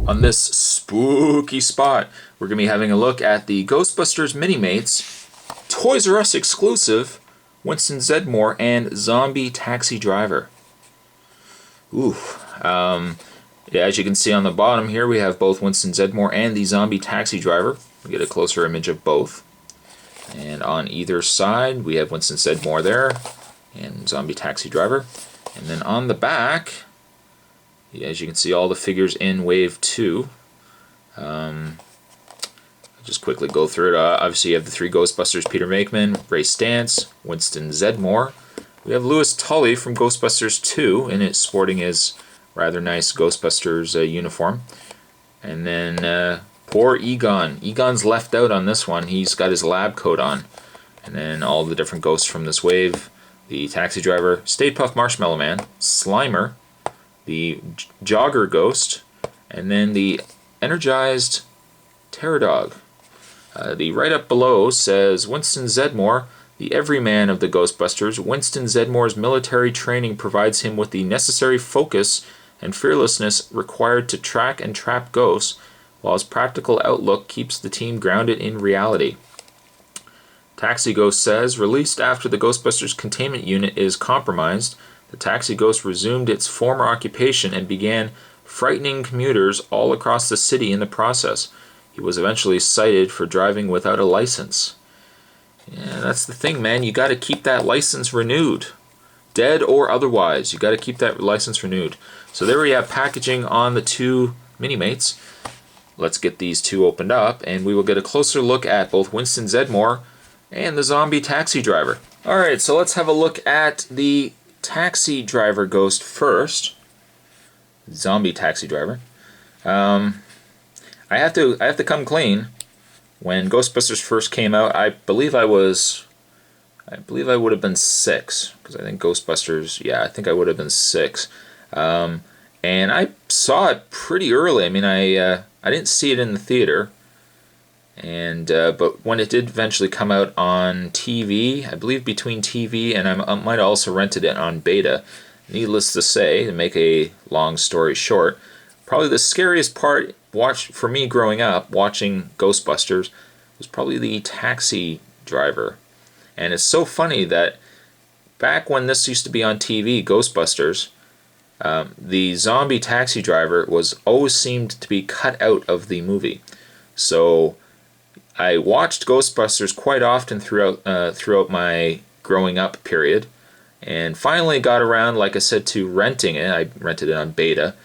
On this spooky spot, we're going to be having a look at the Ghostbusters Minimates Toys R Us exclusive Winston Zeddmore and Zombie Taxi Driver. Ooh. Yeah, as you can see on the bottom here, we have both Winston Zeddemore and the Zombie Taxi Driver. We get a closer image of both. And on either side, we have Winston Zeddemore there and Zombie Taxi Driver. And then on the back, yeah, as you can see, all the figures in Wave 2. I'll just quickly go through it. Obviously, you have the three Ghostbusters: Peter Makeman, Ray Stantz, Winston Zeddemore. We have Louis Tully from Ghostbusters 2, and it's sporting his rather nice Ghostbusters uniform. And then poor Egon. Egon's left out on this one. He's got his lab coat on. And then all the different ghosts from this wave: the Taxi Driver, Stay Puft Marshmallow Man, Slimer, the Jogger Ghost, and then the Energized Terror Dog. The write-up below says, Winston Zeddemore, the everyman of the Ghostbusters. Winston Zeddmore's military training provides him with the necessary focus and fearlessness required to track and trap ghosts, while his practical outlook keeps the team grounded in reality. Taxi Ghost says, released after the Ghostbusters containment unit is compromised, the Taxi Ghost resumed its former occupation and began frightening commuters all across the city in the process. He was eventually cited for driving without a license. Yeah, that's the thing, man. You got to keep that license renewed. Dead or otherwise, you got to keep that license renewed. So there we have packaging on the two Minimates. Let's get these two opened up, and we will get a closer look at both Winston Zeddemore and the Zombie Taxi Driver. Alright, so let's have a look at the Taxi Driver Ghost first. Zombie Taxi Driver. I have to come clean. When Ghostbusters first came out, I believe I would have been 6, because I think Ghostbusters, yeah, I think I would have been 6. And I saw it pretty early. I mean, I didn't see it in the theater, and but when it did eventually come out on TV, I believe between TV and I might have also rented it on beta. Needless to say, to make a long story short, probably the scariest part for me growing up watching Ghostbusters was probably the Taxi Driver. And it's so funny that back when this used to be on TV, Ghostbusters, the Zombie Taxi Driver always seemed to be cut out of the movie. So I watched Ghostbusters quite often throughout my growing up period, and finally got around, like I said, to renting it. I rented it on beta,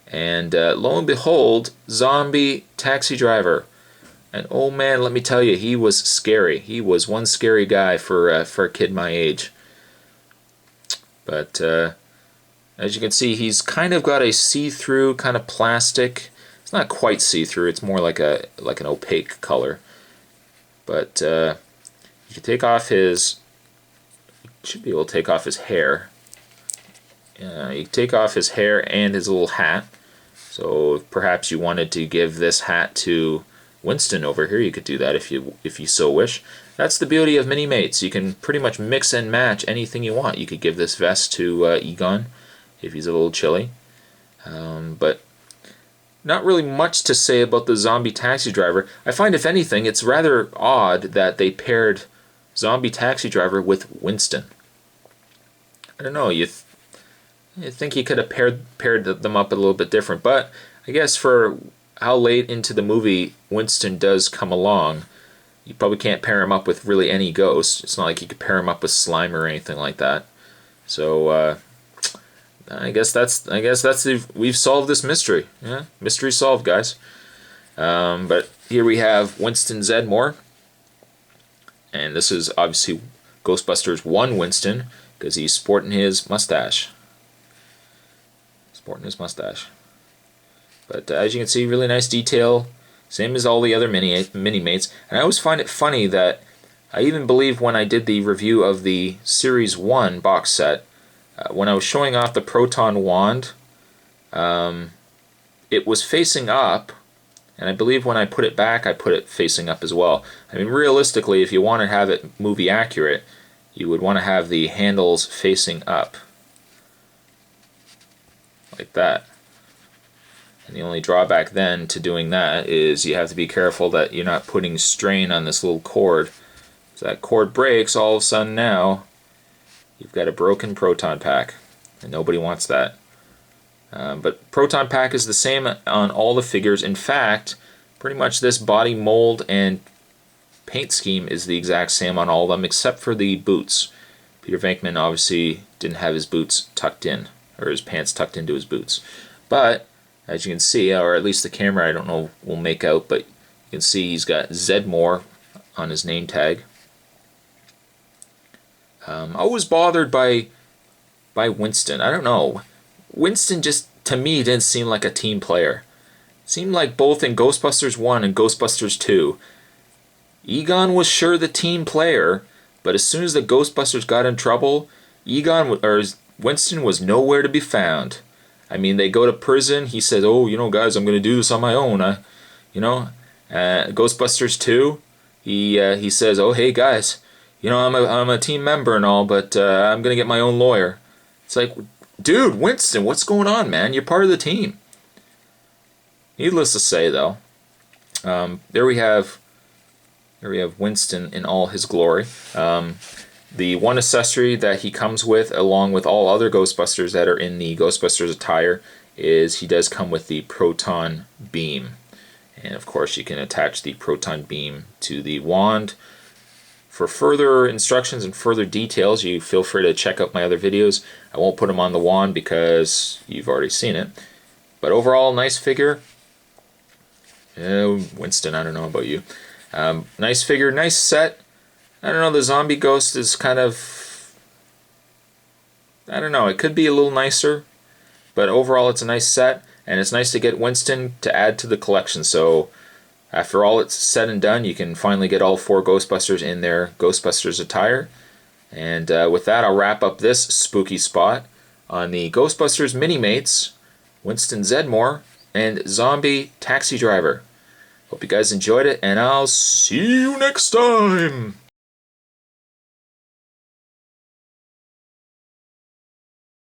and lo and behold, Zombie Taxi Driver. And oh man, let me tell you, he was scary. He was one scary guy for a kid my age. But as you can see, he's kind of got a see-through kind of plastic. It's not quite see-through. It's more like an opaque color. But you can take off his. You should be able to take off his hair. You can take off his hair and his little hat. So perhaps you wanted to give this hat to Winston over here, you could do that if you so wish. That's the beauty of Minimates. You can pretty much mix and match anything you want. You could give this vest to Egon if he's a little chilly. But not really much to say about the Zombie Taxi Driver. I find, if anything, it's rather odd that they paired Zombie Taxi Driver with Winston. I don't know, you think you could have paired them up a little bit different, but I guess for how late into the movie Winston does come along, you probably can't pair him up with really any ghost. It's not like you could pair him up with Slimer or anything like that. So I guess we've solved this mystery. Yeah, mystery solved, guys. But here we have Winston Zeddemore, and this is obviously Ghostbusters 1 Winston, because he's sporting his mustache. But as you can see, really nice detail, same as all the other Minimates. And I always find it funny that I even believe when I did the review of the Series 1 box set, when I was showing off the Proton Wand, it was facing up, and I believe when I put it back, I put it facing up as well. I mean, realistically, if you want to have it movie accurate, you would want to have the handles facing up, like that. And the only drawback then to doing that is you have to be careful that you're not putting strain on this little cord. If that cord breaks, all of a sudden now you've got a broken proton pack, and nobody wants that. But proton pack is the same on all the figures. In fact, pretty much this body mold and paint scheme is the exact same on all of them except for the boots. Peter Venkman obviously didn't have his boots tucked in, or his pants tucked into his boots. But as you can see, or at least the camera I don't know will make out, but you can see he's got Zeddmore on his name tag. I was bothered by Winston. I don't know. Winston just, to me, didn't seem like a team player. Seemed like both in Ghostbusters 1 and Ghostbusters 2, Egon was sure the team player, but as soon as the Ghostbusters got in trouble, Winston was nowhere to be found. I mean, they go to prison. He says, "Oh, you know, guys, I'm going to do this on my own." Ghostbusters 2, he says, "Oh, hey guys, you know, I'm a team member and all, but I'm going to get my own lawyer." It's like, dude, Winston, what's going on, man? You're part of the team. Needless to say, though, there we have Winston in all his glory. The one accessory that he comes with, along with all other Ghostbusters that are in the Ghostbusters attire, is he does come with the proton beam. And of course you can attach the proton beam to the wand. For further instructions and further details, you feel free to check out my other videos. I won't put them on the wand because you've already seen it. But overall, nice figure. Winston, I don't know about you. Nice figure, nice set. I don't know, the zombie ghost is kind of, I don't know, it could be a little nicer, but overall it's a nice set, and it's nice to get Winston to add to the collection. So after all it's said and done, you can finally get all 4 Ghostbusters in their Ghostbusters attire. And with that, I'll wrap up this spooky spot on the Ghostbusters Minimates Winston Zeddmore and Zombie Taxi Driver. Hope you guys enjoyed it, and I'll see you next time!